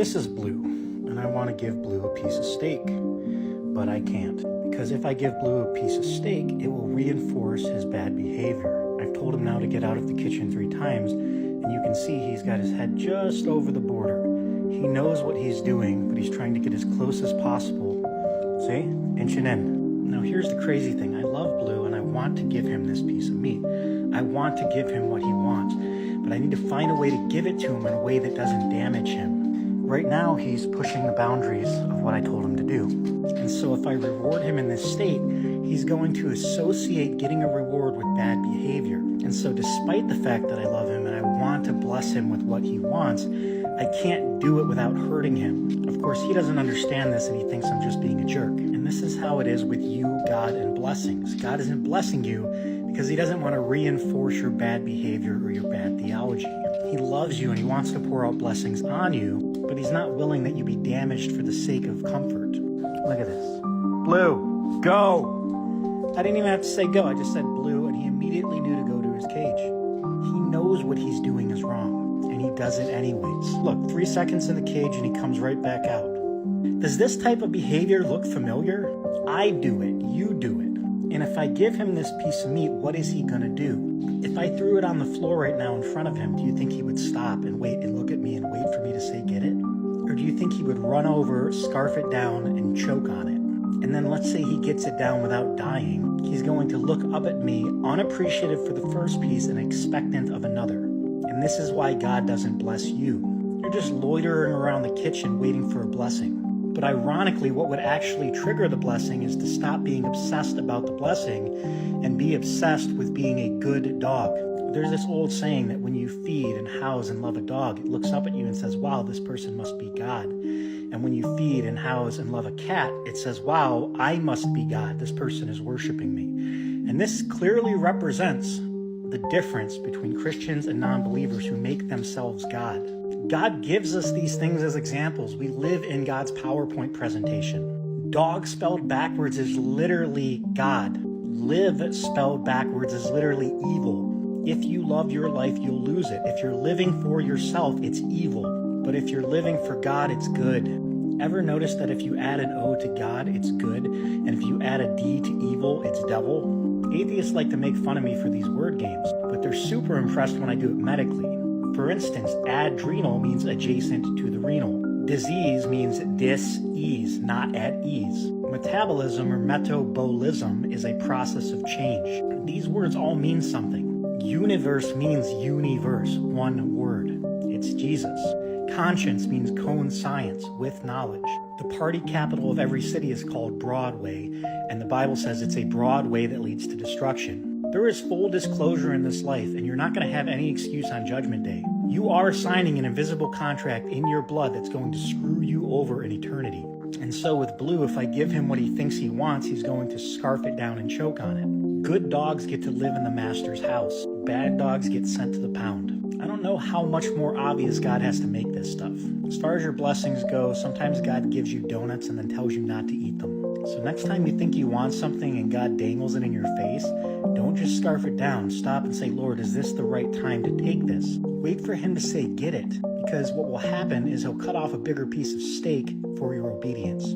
This is Blue, and I want to give Blue a piece of steak, but I can't. Because if I give Blue a piece of steak, it will reinforce his bad behavior. I've told him now to get out of the kitchen 3 times, and you can see he's got his head just over the border. He knows what he's doing, but he's trying to get as close as possible. See? Inching in. Now here's the crazy thing. I love Blue, and I want to give him this piece of meat. I want to give him what he wants, but I need to find a way to give it to him in a way that doesn't damage him. Right now, he's pushing the boundaries of what I told him to do. And so if I reward him in this state, he's going to associate getting a reward with bad behavior. And so despite the fact that I love him and I want to bless him with what he wants, I can't do it without hurting him. Of course, he doesn't understand this and he thinks I'm just being a jerk. And this is how it is with you, God, and blessings. God isn't blessing you because he doesn't want to reinforce your bad behavior or your bad theology. He loves you and he wants to pour out blessings on you, but he's not willing that you be damaged for the sake of comfort. Look at this. Blue, go! I didn't even have to say go, I just said Blue, and he immediately knew to go to his cage. He knows what he's doing is wrong, and he does it anyways. Look, 3 seconds in the cage and he comes right back out. Does this type of behavior look familiar? I do it, you do it. And if I give him this piece of meat, what is he gonna do? If I threw it on the floor right now in front of him, do you think he would stop and wait and look at me and wait for me to say get it? Or do you think he would run over, scarf it down, and choke on it? And then let's say he gets it down without dying. He's going to look up at me, unappreciative for the first piece and expectant of another. And this is why God doesn't bless you. You're just loitering around the kitchen waiting for a blessing. But ironically, what would actually trigger the blessing is to stop being obsessed about the blessing and be obsessed with being a good dog. There's this old saying that when you feed and house and love a dog, it looks up at you and says, wow, this person must be God. And when you feed and house and love a cat, it says, wow, I must be God. This person is worshiping me. And this clearly represents the difference between Christians and non-believers who make themselves God. God gives us these things as examples. We live in God's PowerPoint presentation. Dog spelled backwards is literally God. Live spelled backwards is literally evil. If you love your life, you'll lose it. If you're living for yourself, it's evil. But if you're living for God, it's good. Ever notice that if you add an O to God, it's good? And if you add a D to evil, it's devil? Atheists like to make fun of me for these word games, but they're super impressed when I do it medically. For instance, adrenal means adjacent to the renal. Disease means dis-ease, not at ease. Metabolism or metabolism is a process of change. These words all mean something. Universe means universe, one word. It's Jesus. Conscience means conscience, with knowledge. The party capital of every city is called Broadway, and the Bible says it's a broad way that leads to destruction. There is full disclosure in this life, and you're not going to have any excuse on Judgment Day. You are signing an invisible contract in your blood that's going to screw you over in eternity. And so with Blue, if I give him what he thinks he wants, he's going to scarf it down and choke on it. Good dogs get to live in the master's house. Bad dogs get sent to the pound. I don't know how much more obvious God has to make this stuff. As far as your blessings go, sometimes God gives you donuts and then tells you not to eat them. So next time you think you want something and God dangles it in your face, don't just scarf it down. Stop and say, Lord, is this the right time to take this? Wait for him to say, get it. Because what will happen is he'll cut off a bigger piece of steak for your obedience.